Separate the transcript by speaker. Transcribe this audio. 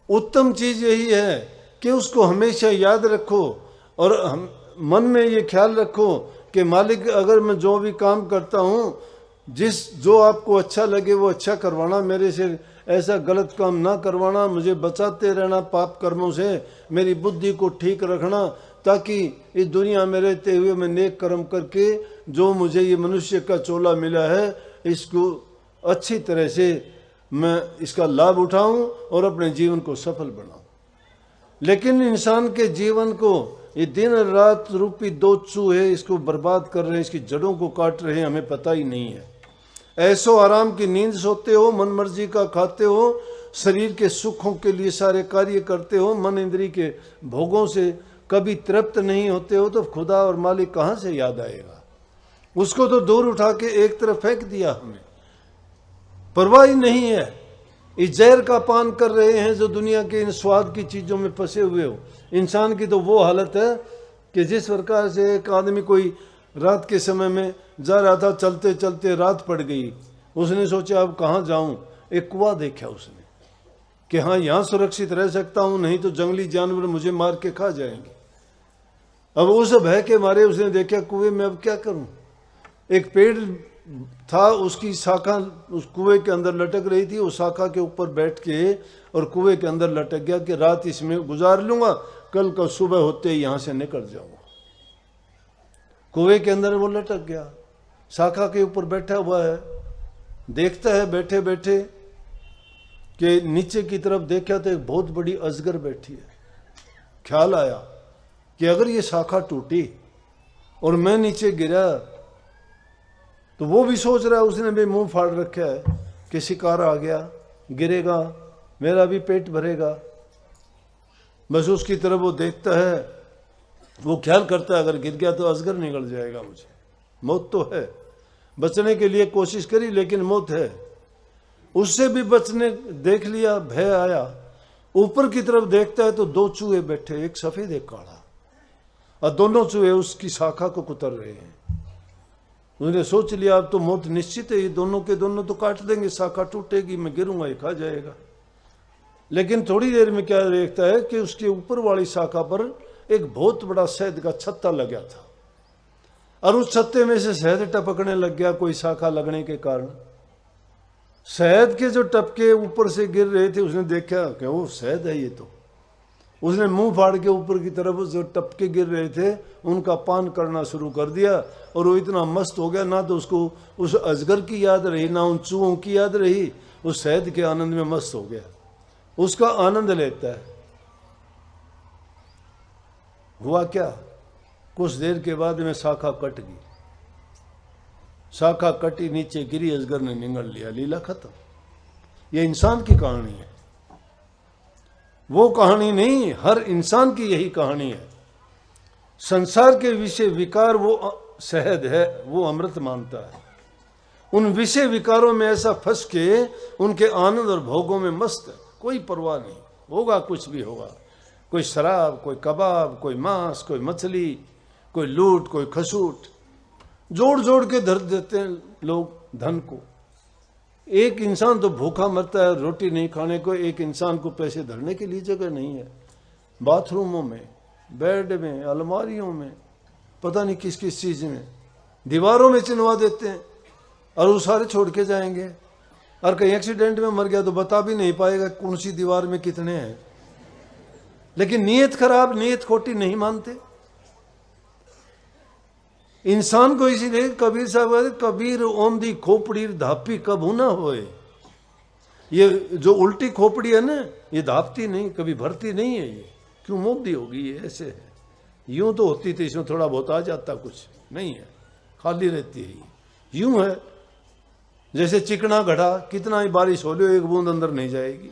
Speaker 1: उत्तम चीज यही है कि उसको हमेशा याद रखो और मन में ये ख्याल रखो कि मालिक अगर मैं जो भी काम करता हूँ, जो आपको अच्छा लगे वो अच्छा करवाना, मेरे से ऐसा गलत काम ना करवाना, मुझे बचाते रहना पाप कर्मों से, मेरी बुद्धि को ठीक रखना, ताकि इस दुनिया में रहते हुए मैं नेक कर्म करके जो मुझे ये मनुष्य का चोला मिला है इसको अच्छी तरह से मैं इसका लाभ उठाऊं और अपने जीवन को सफल बनाऊं। लेकिन इंसान के जीवन को ये दिन रात रूपी दो चूहे इसको बर्बाद कर रहे हैं, इसकी जड़ों को काट रहे हैं, हमें पता ही नहीं है। ऐसो आराम की नींद सोते हो, मन मर्जी का खाते हो, शरीर के सुखों के लिए सारे कार्य करते हो, मन इंद्री के भोगों से कभी तृप्त नहीं होते हो, तो खुदा और मालिक कहाँ से याद आएगा? उसको तो दूर उठा के एक तरफ फेंक दिया, हमें परवाह ही नहीं है। इस जहर का पान कर रहे हैं जो दुनिया के इन स्वाद की चीजों में फंसे हुए हो। इंसान की तो वो हालत है कि जिस प्रकार से एक आदमी कोई रात के समय में जा रहा था, चलते चलते रात पड़ गई, उसने सोचा अब कहाँ जाऊं, एक कुआं देखा उसने कि हाँ यहाँ सुरक्षित रह सकता हूं, नहीं तो जंगली जानवर मुझे मार के खा जाएंगे। अब उस भय के मारे उसने देखा कुएं में अब क्या करूं। एक पेड़ था, उसकी शाखा उस कुएं के अंदर लटक रही थी, उस शाखा के ऊपर बैठ के और कुएं के अंदर लटक गया कि रात इसमें गुजार लूंगा, कल का सुबह होते ही यहां से निकल जाऊंगा। कुएं के अंदर वो लटक गया, शाखा के ऊपर बैठा हुआ है, देखता है बैठे बैठे कि नीचे की तरफ देखा तो एक बहुत बड़ी अजगर बैठी है। ख्याल आया कि अगर ये शाखा टूटी और मैं नीचे गिरा तो वो भी सोच रहा है, उसने भी मुंह फाड़ रखा है कि शिकार आ गया, गिरेगा, मेरा भी पेट भरेगा। बस उसकी तरफ वो देखता है, वो ख्याल करता है अगर गिर गया तो अजगर निकल जाएगा, मुझे मौत तो है। बचने के लिए कोशिश करी लेकिन मौत है। उससे भी बचने देख लिया, भय आया, ऊपर की तरफ देखता है तो दो चूहे बैठे, एक सफेद एक काला, और दोनों चूहे उसकी शाखा को कुतर रहे हैं। उसने सोच लिया अब तो मौत निश्चित है, ये दोनों के दोनों तो काट देंगे, शाखा टूटेगी, मैं गिरूंगा, ये खा जाएगा। लेकिन थोड़ी देर में क्या देखता है कि उसके ऊपर वाली शाखा पर एक बहुत बड़ा शहद का छत्ता लग गया था और उस छत्ते में से शहद टपकने लग गया, कोई शाखा लगने के कारण। शहद के जो टपके ऊपर से गिर रहे थे, उसने देखा कि वो शहद है ये तो। उसने मुंह फाड़ के ऊपर की तरफ जो टपके गिर रहे थे उनका पान करना शुरू कर दिया और वो इतना मस्त हो गया, ना तो उसको उस अजगर की याद रही ना उन चूहों की याद रही, उस शहद के आनंद में मस्त हो गया, उसका आनंद लेता है। हुआ क्या, कुछ देर के बाद में शाखा कट गई, शाखा कटी, नीचे गिरी, अजगर ने निगल लिया, लीला खत्म। यह इंसान की कहानी है, वो कहानी नहीं, हर इंसान की यही कहानी है। संसार के विषय विकार वो शहद है, वो अमृत मानता है। उन विषय विकारों में ऐसा फंस के उनके आनंद और भोगों में मस्त है, कोई परवाह नहीं, होगा कुछ भी होगा, कोई शराब, कोई कबाब, कोई मांस, कोई मछली, कोई लूट, कोई खसूट, जोड़ जोड़ के धर देते हैं लोग धन को। एक इंसान तो भूखा मरता है रोटी नहीं खाने को, एक इंसान को पैसे धरने के लिए जगह नहीं है। बाथरूमों में, बेड में, अलमारियों में, पता नहीं किस किस चीज में, दीवारों में चिनवा देते हैं और वो सारे छोड़ के जाएंगे। और कहीं एक्सीडेंट में मर गया तो बता भी नहीं पाएगा कौन सी दीवार में कितने हैं। लेकिन नीयत खराब, नीयत खोटी नहीं मानते इंसान को। इसीलिए कबीर साहब कहते, कबीर ओंधी खोपड़ी धापी कबू ना होए। ये जो उल्टी खोपड़ी है ना, ये धापती नहीं, कभी भरती नहीं है। ये क्यों मोदी होगी, ये ऐसे है। यूं तो होती थी, इसमें थोड़ा बहुत आ जाता, कुछ नहीं है, खाली रहती है। यूं है जैसे चिकना घड़ा, कितना ही बारिश हो लो एक बूंद अंदर नहीं जाएगी।